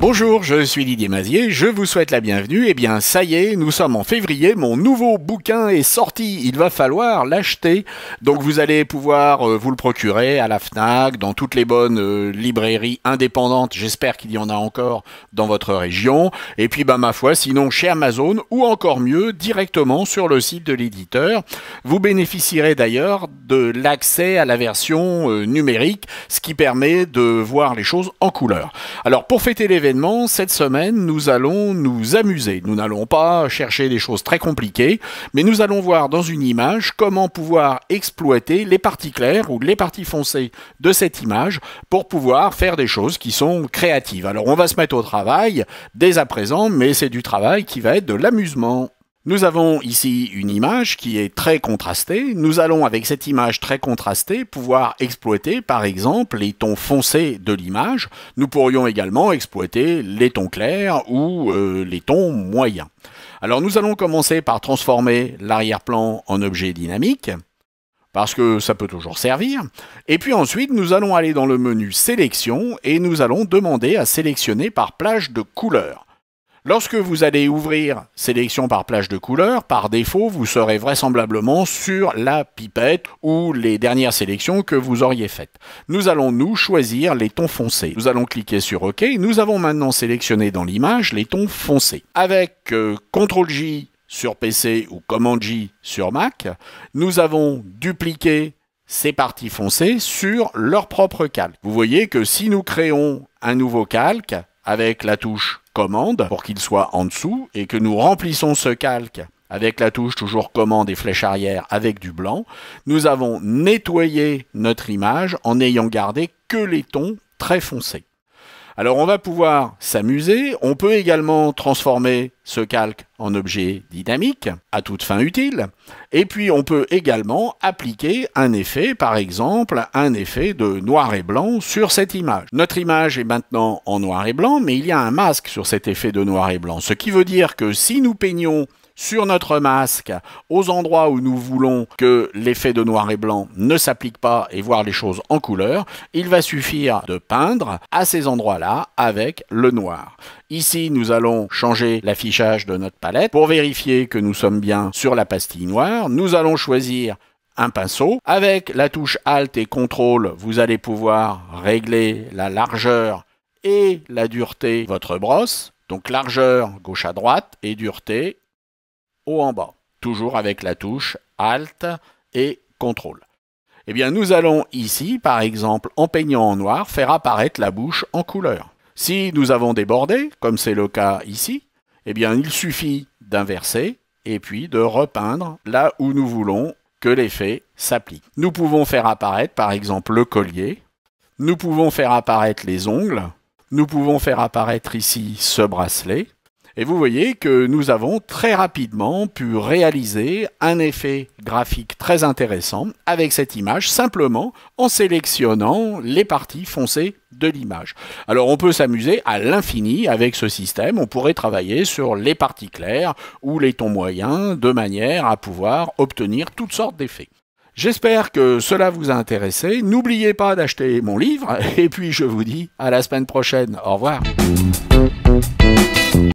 Bonjour, je suis Didier Mazier, je vous souhaite la bienvenue. Eh bien, ça y est, nous sommes en février, mon nouveau bouquin est sorti, il va falloir l'acheter. Donc vous allez pouvoir vous le procurer à la Fnac, dans toutes les bonnes librairies indépendantes, j'espère qu'il y en a encore dans votre région. Et puis, ma foi, sinon chez Amazon, ou encore mieux, directement sur le site de l'éditeur. Vous bénéficierez d'ailleurs de l'accès à la version numérique, ce qui permet de voir les choses en couleur. Alors, pour fêter l'événement, cette semaine, nous allons nous amuser. Nous n'allons pas chercher des choses très compliquées, mais nous allons voir dans une image comment pouvoir exploiter les parties claires ou les parties foncées de cette image pour pouvoir faire des choses qui sont créatives. Alors, on va se mettre au travail dès à présent, mais c'est du travail qui va être de l'amusement. Nous avons ici une image qui est très contrastée. Nous allons, avec cette image très contrastée, pouvoir exploiter, par exemple, les tons foncés de l'image. Nous pourrions également exploiter les tons clairs ou les tons moyens. Alors, nous allons commencer par transformer l'arrière-plan en objet dynamique, parce que ça peut toujours servir. Et puis ensuite, nous allons aller dans le menu Sélection et nous allons demander à sélectionner par plage de couleurs. Lorsque vous allez ouvrir Sélection par plage de couleurs, par défaut, vous serez vraisemblablement sur la pipette ou les dernières sélections que vous auriez faites. Nous allons, nous, choisir les tons foncés. Nous allons cliquer sur OK. Nous avons maintenant sélectionné dans l'image les tons foncés. Avec CTRL-J sur PC ou Command-J sur Mac, nous avons dupliqué ces parties foncées sur leur propre calque. Vous voyez que si nous créons un nouveau calque avec la touche commande pour qu'il soit en dessous et que nous remplissons ce calque avec la touche toujours commande et flèche arrière avec du blanc, nous avons nettoyé notre image en n'ayant gardé que les tons très foncés. Alors on va pouvoir s'amuser, on peut également transformer ce calque en objet dynamique, à toute fin utile, et puis on peut également appliquer un effet, par exemple un effet de noir et blanc sur cette image. Notre image est maintenant en noir et blanc, mais il y a un masque sur cet effet de noir et blanc, ce qui veut dire que si nous peignons sur notre masque, aux endroits où nous voulons que l'effet de noir et blanc ne s'applique pas et voir les choses en couleur, il va suffire de peindre à ces endroits-là avec le noir. Ici, nous allons changer l'affichage de notre palette. Pour vérifier que nous sommes bien sur la pastille noire, nous allons choisir un pinceau. Avec la touche Alt et CTRL, vous allez pouvoir régler la largeur et la dureté de votre brosse. Donc largeur gauche à droite et dureté haut en bas, toujours avec la touche Alt et CTRL. Eh bien, nous allons ici, par exemple, en peignant en noir, faire apparaître la bouche en couleur. Si nous avons débordé, comme c'est le cas ici, eh bien, il suffit d'inverser et puis de repeindre là où nous voulons que l'effet s'applique. Nous pouvons faire apparaître, par exemple, le collier. Nous pouvons faire apparaître les ongles. Nous pouvons faire apparaître ici ce bracelet. Et vous voyez que nous avons très rapidement pu réaliser un effet graphique très intéressant avec cette image, simplement en sélectionnant les parties foncées de l'image. Alors on peut s'amuser à l'infini avec ce système, on pourrait travailler sur les parties claires ou les tons moyens de manière à pouvoir obtenir toutes sortes d'effets. J'espère que cela vous a intéressé. N'oubliez pas d'acheter mon livre et puis je vous dis à la semaine prochaine. Au revoir.